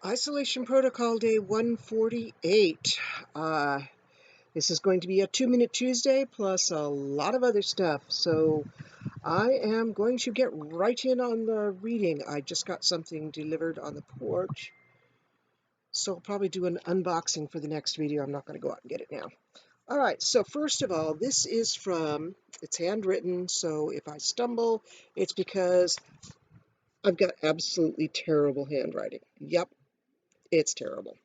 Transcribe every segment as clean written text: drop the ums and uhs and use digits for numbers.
Isolation Protocol Day 148. This is going to be a 2-Minute Tuesday plus a lot of other stuff. So I am going to get right in on the reading. I just got something delivered on the porch. So I'll probably do an unboxing for the next video. I'm not going to go out and get it now. All right, so first of all, this is it's handwritten, so if I stumble, it's because I've got absolutely terrible handwriting. Yep, it's terrible.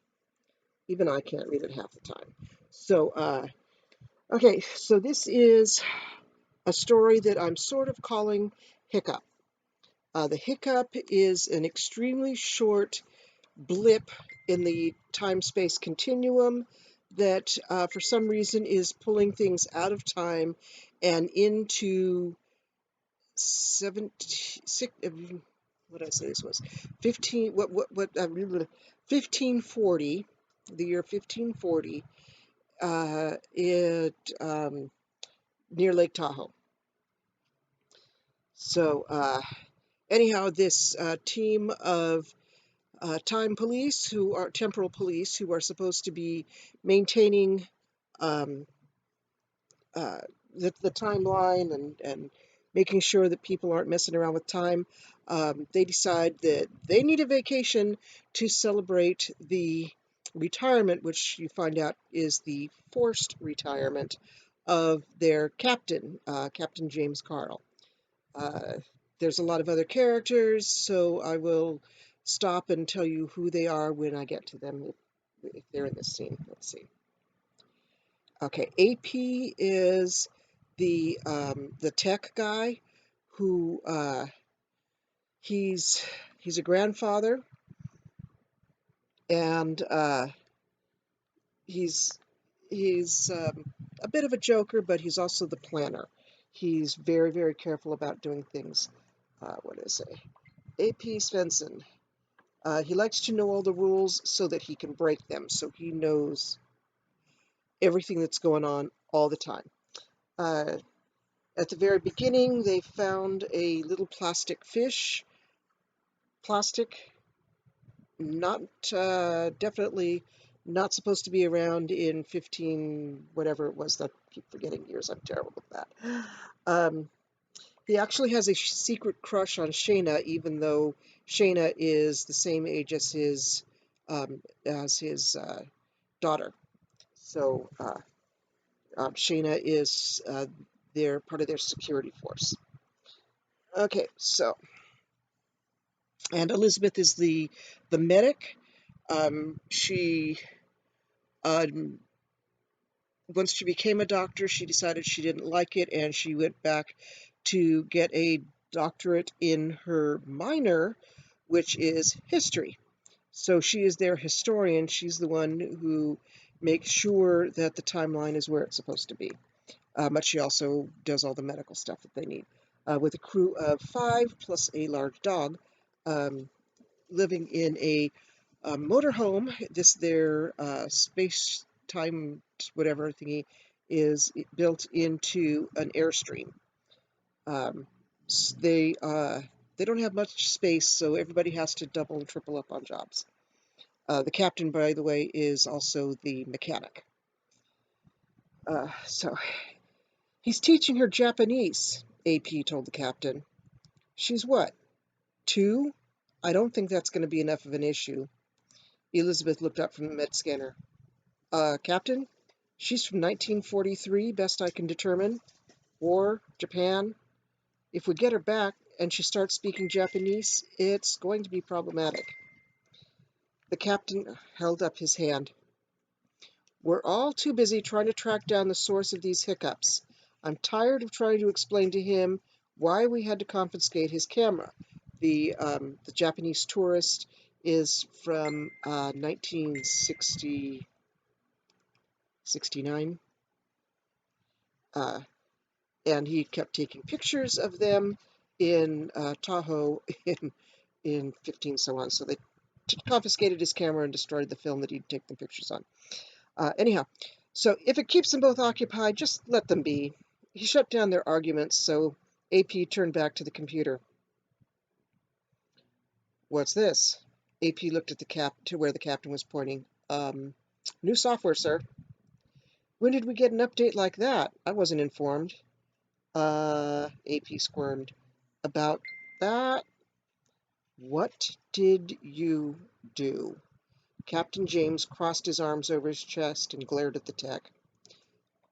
Even I can't read it half the time. So, okay, so this is a story that I'm sort of calling Hiccup. The hiccup is an extremely short blip in the time-space continuum that for some reason is pulling things out of time and into 1540, the year 1540, near Lake Tahoe. So anyhow, this team of time police, who are temporal police, who are supposed to be maintaining um, the timeline and making sure that people aren't messing around with time, they decide that they need a vacation to celebrate the retirement, which you find out is the forced retirement of their captain, Captain James Carl. There's a lot of other characters, so I will stop and tell you who they are when I get to them, if they're in this scene. Let's see. Okay, AP is the tech guy who he's a grandfather, and he's a bit of a joker, but he's also the planner. He's very, very careful about doing things. What did I say? AP Svensson. He likes to know all the rules so that he can break them, so he knows everything that's going on all the time. At the very beginning, they found a little plastic fish. Plastic, not definitely not supposed to be around in 15 whatever it was. I keep forgetting years. I'm terrible with that. He actually has a secret crush on Shayna, even though Shayna is the same age as his daughter. So Shayna is part of their security force. Okay, so, and Elizabeth is the medic. She once she became a doctor, she decided she didn't like it, and she went back to get a doctorate in her minor, which is history. So she is their historian. She's the one who makes sure that the timeline is where it's supposed to be. But she also does all the medical stuff that they need. With a crew of 5 plus a large dog, living in a motorhome. Their space time whatever thingy is built into an airstream. They don't have much space, so everybody has to double and triple up on jobs. The captain, by the way, is also the mechanic. So he's teaching her Japanese, AP told the captain. She's what, 2? I don't think that's going to be enough of an issue. Elizabeth looked up from the med scanner. Captain, she's from 1943, best I can determine. War, Japan. If we get her back and she starts speaking Japanese, it's going to be problematic. The captain held up his hand. We're all too busy trying to track down the source of these hiccups. I'm tired of trying to explain to him why we had to confiscate his camera. The Japanese tourist is from 1969. And he kept taking pictures of them in Tahoe in 15 so on. So they confiscated his camera and destroyed the film that he'd taken pictures on. Anyhow, so if it keeps them both occupied, just let them be. He shut down their arguments, so AP turned back to the computer. What's this? AP looked at to where the captain was pointing. New software, sir. When did we get an update like that? I wasn't informed. AP squirmed. About that? What did you do? Captain James crossed his arms over his chest and glared at the tech.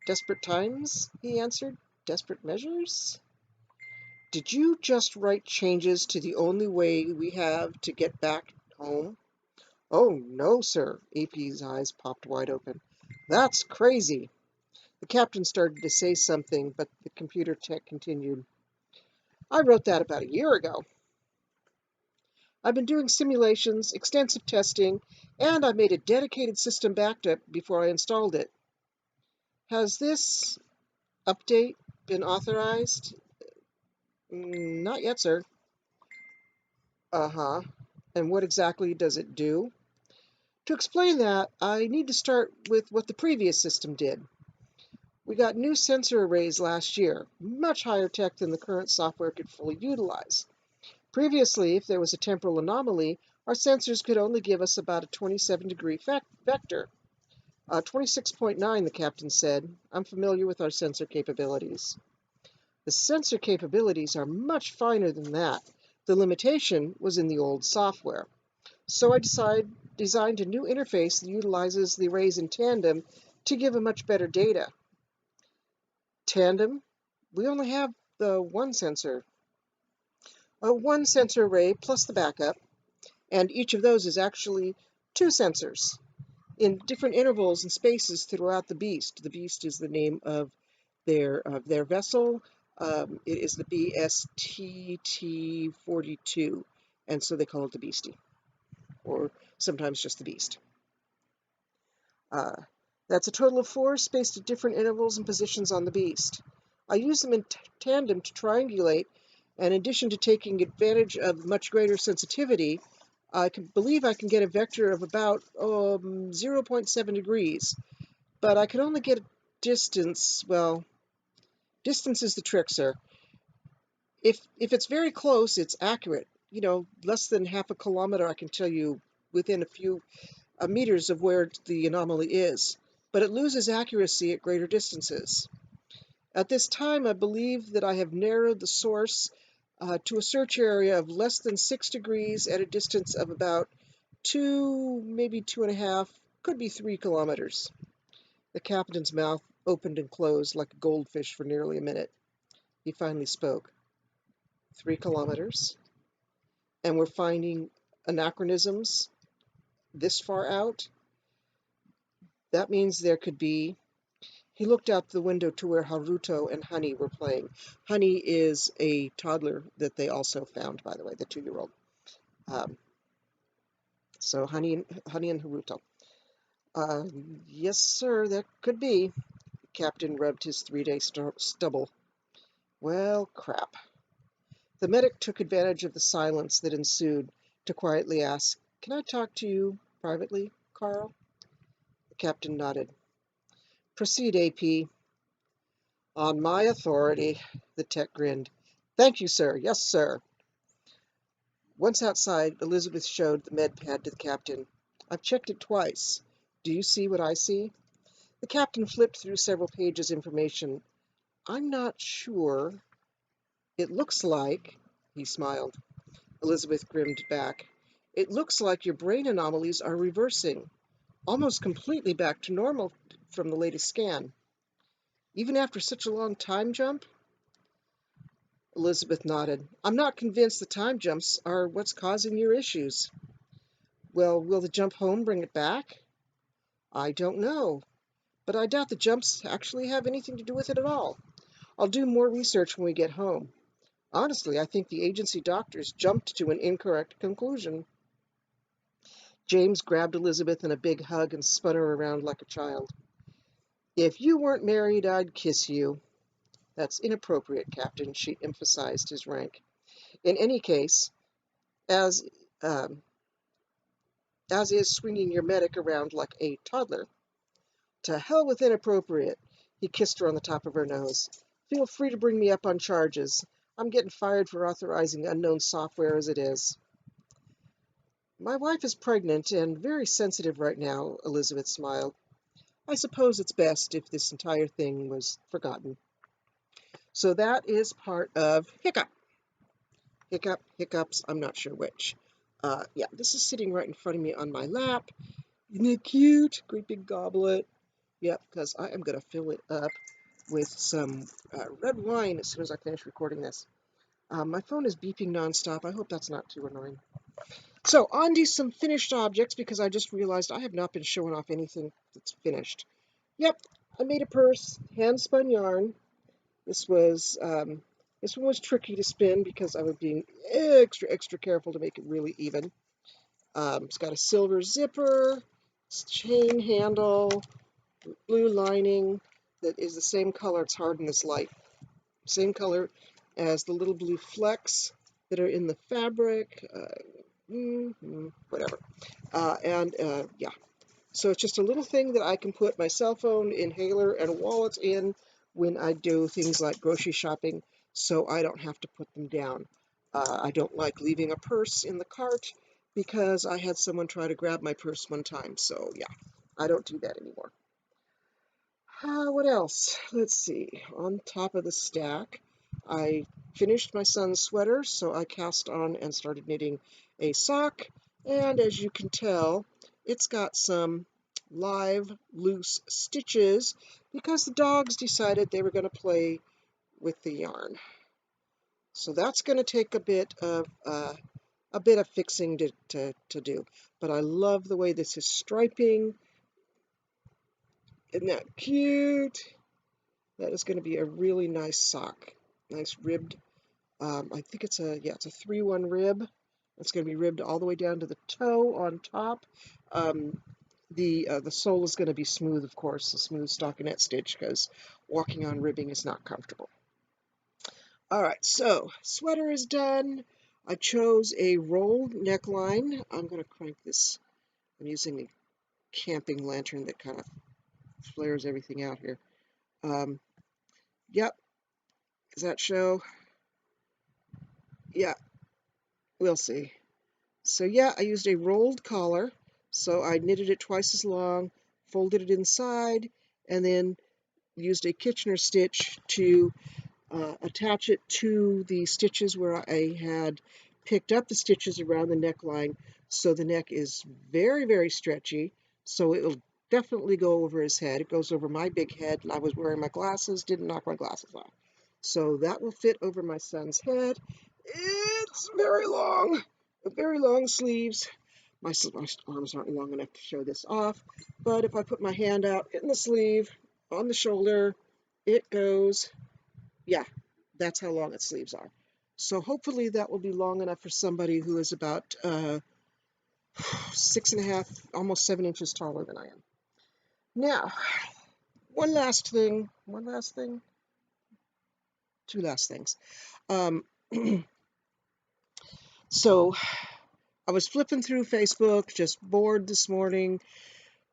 Desperate times, he answered. Desperate measures? Did you just write changes to the only way we have to get back home? Oh, no, sir. AP's eyes popped wide open. That's crazy. The captain started to say something, but the computer tech continued. I wrote that about a year ago. I've been doing simulations, extensive testing, and I made a dedicated system backup before I installed it. Has this update been authorized? Not yet, sir. Uh-huh. And what exactly does it do? To explain that, I need to start with what the previous system did. We got new sensor arrays last year, much higher tech than the current software could fully utilize. Previously, if there was a temporal anomaly, our sensors could only give us about a 27-degree vector. 26.9, the captain said. I'm familiar with our sensor capabilities. The sensor capabilities are much finer than that. The limitation was in the old software. So I designed a new interface that utilizes the arrays in tandem to give a much better data. Tandem? We only have the one sensor. One sensor array plus the backup, and each of those is actually two sensors in different intervals and spaces throughout the beast. The beast is the name of their vessel. It is the BSTT-42, and so they call it the Beastie, or sometimes just the Beast. That's a total of 4 spaced at different intervals and positions on the beast. I use them in tandem to triangulate, and in addition to taking advantage of much greater sensitivity, I believe I can get a vector of about 0.7 degrees, but I can only get a distance. Well, distance is the trick, sir. If it's very close, it's accurate. Less than half a kilometer, I can tell you within a few meters of where the anomaly is, but it loses accuracy at greater distances. At this time, I believe that I have narrowed the source to a search area of less than 6 degrees at a distance of about 2, maybe 2.5, could be 3 kilometers. The captain's mouth opened and closed like a goldfish for nearly a minute. He finally spoke. 3 kilometers? And we're finding anachronisms this far out? That means there could be... He looked out the window to where Haruto and Honey were playing. Honey is a toddler that they also found, by the way, the 2-year-old. So Honey and Haruto. Yes, sir, that could be. The captain rubbed his 3-day stubble. Well, crap. The medic took advantage of the silence that ensued to quietly ask, Can I talk to you privately, Carl? The captain nodded. Proceed, AP. On my authority, the tech grinned. Thank you, sir. Yes, sir. Once outside, Elizabeth showed the med pad to the captain. I've checked it twice. Do you see what I see? The captain flipped through several pages of information. I'm not sure. It looks like... He smiled. Elizabeth grinned back. It looks like your brain anomalies are reversing, almost completely back to normal from the latest scan. Even after such a long time jump? Elizabeth nodded. I'm not convinced the time jumps are what's causing your issues. Well, will the jump home bring it back? I don't know, but I doubt the jumps actually have anything to do with it at all. I'll do more research when we get home. Honestly, I think the agency doctors jumped to an incorrect conclusion. James grabbed Elizabeth in a big hug and spun her around like a child. If you weren't married, I'd kiss you. That's inappropriate, Captain, she emphasized his rank. In any case, as is swinging your medic around like a toddler. To hell with inappropriate. He kissed her on the top of her nose. Feel free to bring me up on charges. I'm getting fired for authorizing unknown software as it is. My wife is pregnant and very sensitive right now, Elizabeth smiled. I suppose it's best if this entire thing was forgotten. So that is part of Hiccups, I'm not sure which. Yeah, this is sitting right in front of me on my lap. Isn't it cute? Great big goblet. Yep, because I am going to fill it up with some red wine as soon as I finish recording this. My phone is beeping nonstop. I hope that's not too annoying. So, on to some finished objects because I just realized I have not been showing off anything that's finished. Yep, I made a purse, hand spun yarn. This one was tricky to spin because I was being extra careful to make it really even. It's got a silver zipper, chain handle, blue lining that is the same color. It's hard in this light. Same color as the little blue flecks that are in the fabric. Whatever. Yeah. So it's just a little thing that I can put my cell phone, inhaler, and wallets in when I do things like grocery shopping, so I don't have to put them down. I don't like leaving a purse in the cart because I had someone try to grab my purse one time. So yeah, I don't do that anymore. What else? Let's see. On top of the stack, I finished my son's sweater, so I cast on and started knitting a sock. And as you can tell, it's got some live, loose stitches because the dogs decided they were going to play with the yarn. So that's going to take a bit of fixing to do. But I love the way this is striping. Isn't that cute? That is going to be a really nice sock. Nice ribbed. I think it's a 3-1 rib. It's going to be ribbed all the way down to the toe on top. The sole is going to be smooth, of course, a smooth stockinette stitch because walking on ribbing is not comfortable. All right, so sweater is done. I chose a rolled neckline. I'm going to crank this. I'm using a camping lantern that kind of flares everything out here. Yep. Does that show? Yeah, we'll see. So yeah, I used a rolled collar. So I knitted it twice as long, folded it inside, and then used a Kitchener stitch to attach it to the stitches where I had picked up the stitches around the neckline. So the neck is very stretchy. So it will definitely go over his head. It goes over my big head. I was wearing my glasses, didn't knock my glasses off. So that will fit over my son's head. It's very long sleeves. My arms aren't long enough to show this off, but if I put my hand out in the sleeve, on the shoulder, it goes. Yeah, that's how long its sleeves are. So hopefully that will be long enough for somebody who is about 6.5, almost 7 inches taller than I am. Now, one last thing, two last things. So I was flipping through Facebook, just bored this morning,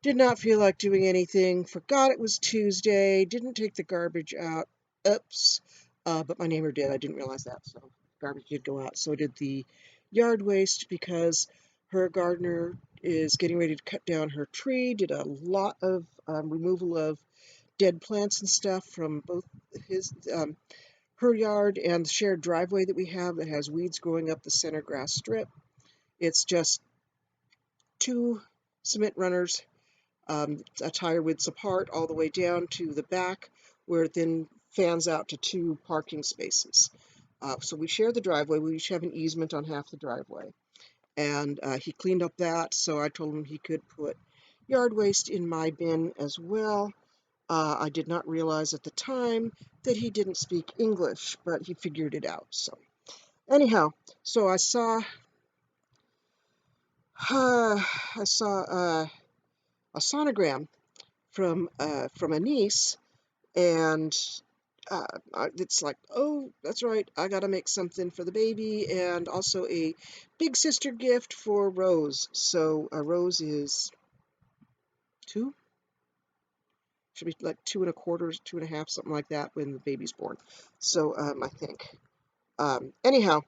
did not feel like doing anything, forgot it was Tuesday, didn't take the garbage out. Oops. But my neighbor did. I didn't realize that, so garbage did go out. So I did the yard waste because her gardener is getting ready to cut down her tree, did a lot of removal of dead plants and stuff from both her yard and the shared driveway that we have that has weeds growing up the center grass strip. It's just 2 cement runners, a tire widths apart all the way down to the back, where it then fans out to 2 parking spaces. So we share the driveway. We each have an easement on half the driveway. And he cleaned up that, so I told him he could put yard waste in my bin as well. I did not realize at the time that he didn't speak English, but he figured it out. So anyhow, so I saw a sonogram from a niece, and it's like, oh, that's right, I gotta make something for the baby, and also a big sister gift for Rose. So Rose is 2, should be like 2 1/4, 2 1/2, something like that when the baby's born. So I think. Anyhow,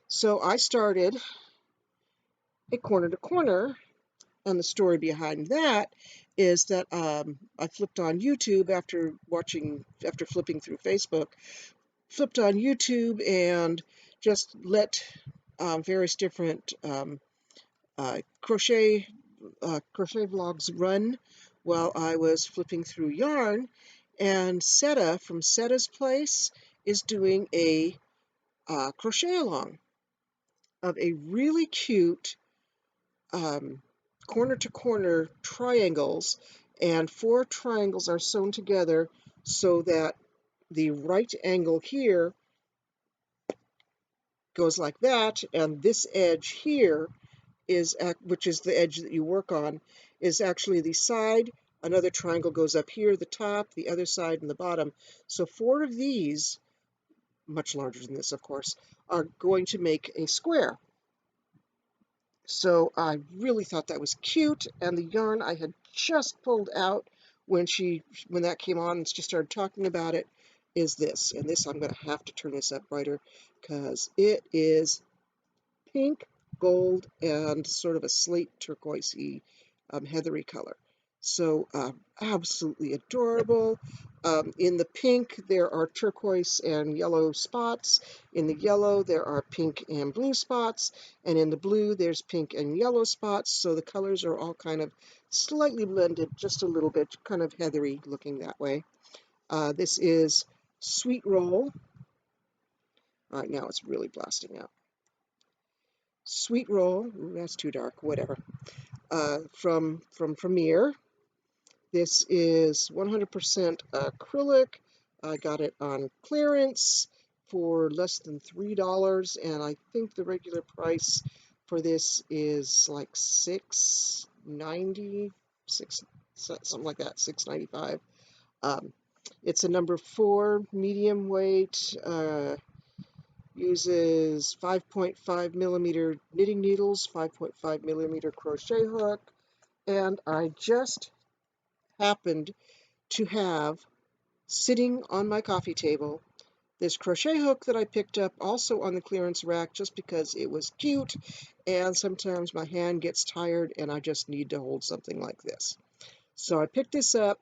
so I started a corner to corner. And the story behind that is that I flipped on YouTube after flipping through Facebook, flipped on YouTube and just let various different crochet vlogs run while I was flipping through yarn, and Setta from Setta's Place is doing a crochet along of a really cute corner to corner triangles, and 4 triangles are sewn together so that the right angle here goes like that, and this edge here which is the edge that you work on, is actually the side. Another triangle goes up here, the top, the other side, and the bottom. So 4 of these, much larger than this, of course, are going to make a square. So I really thought that was cute, and the yarn I had just pulled out when that came on and she started talking about it is this. And this, I'm going to have to turn this up brighter because it is pink, gold, and sort of a slate turquoisey, heathery color. So absolutely adorable. In the pink, there are turquoise and yellow spots. In the yellow, there are pink and blue spots. And in the blue, there's pink and yellow spots. So the colors are all kind of slightly blended, just a little bit, kind of heathery looking that way. This is Sweet Roll. All right, now it's really blasting out. Sweet Roll, ooh, that's too dark, whatever, from Premier. This is 100% acrylic. I got it on clearance for less than $3, and I think the regular price for this is like $6.90, something like that, $6.95. It's a number 4 medium weight. Uses 5.5 millimeter knitting needles, 5.5 millimeter crochet hook, and I just happened to have sitting on my coffee table this crochet hook that I picked up also on the clearance rack just because it was cute, and sometimes my hand gets tired and I just need to hold something like this. So I picked this up,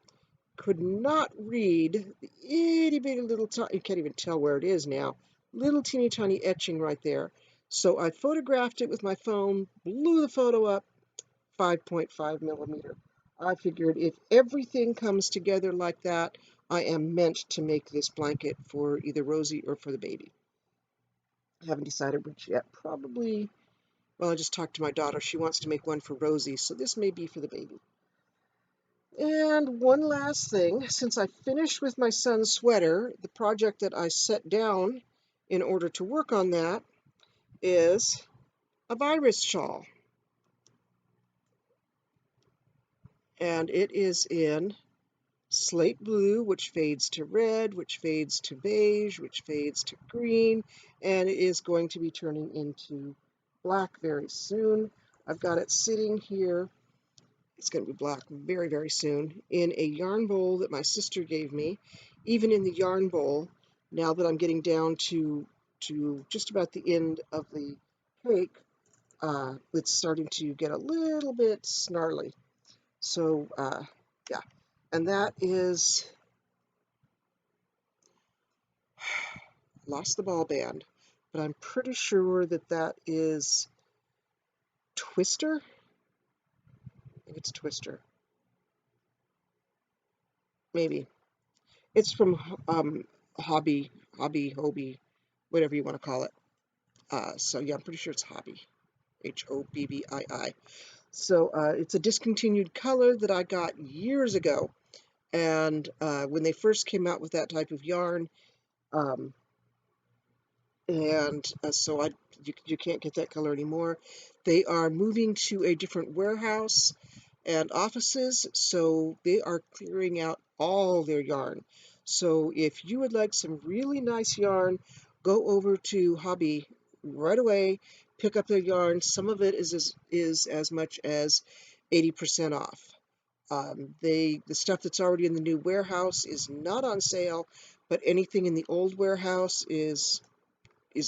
could not read the itty bitty little you can't even tell where it is now, little teeny tiny etching right there. So I photographed it with my phone, blew the photo up, 5.5 millimeter. I figured if everything comes together like that, I am meant to make this blanket for either Rosie or for the baby. I haven't decided which yet. Probably, well, I just talked to my daughter. She wants to make one for Rosie, so this may be for the baby. And one last thing, since I finished with my son's sweater, the project that I set down in order to work on that is a virus shawl. And it is in slate blue, which fades to red, which fades to beige, which fades to green, and it is going to be turning into black very soon. I've got it sitting here. It's going to be black very, very soon in a yarn bowl that my sister gave me. Even in the yarn bowl, now that I'm getting down to just about the end of the cake, it's starting to get a little bit snarly. So, yeah, and that is, lost the ball band, but I'm pretty sure that that is Twister. I think it's Twister. Maybe. It's from Hobby, whatever you want to call it. So yeah, I'm pretty sure it's Hobby, Hobbii. So it's a discontinued color that I got years ago, and when they first came out with that type of yarn, so you can't get that color anymore. They are moving to a different warehouse and offices, so they are clearing out all their yarn. So if you would like some really nice yarn, go over to Hobby right away, pick up their yarn. Some of it is as much as 80% off. The stuff that's already in the new warehouse is not on sale, but anything in the old warehouse is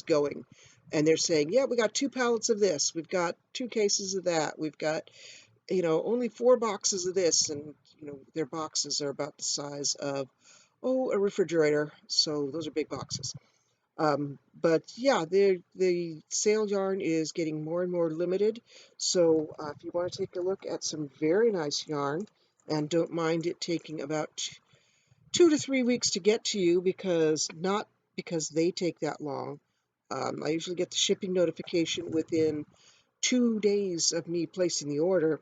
going. and they're saying, yeah, we got 2 pallets of this, we've got 2 cases of that, we've got, only 4 boxes of this, and, their boxes are about the size of, a refrigerator, so those are big boxes. But yeah, the sale yarn is getting more and more limited. So if you want to take a look at some very nice yarn, and don't mind it taking about 2 to 3 weeks to get to you, not because they take that long. I usually get the shipping notification within 2 days of me placing the order,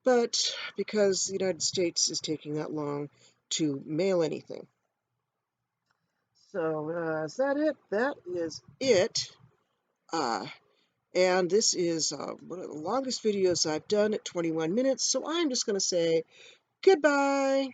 but because the United States is taking that long to mail anything. So is that it? That is it. Uh, and this is one of the longest videos I've done at 21 minutes, so I'm just going to say goodbye.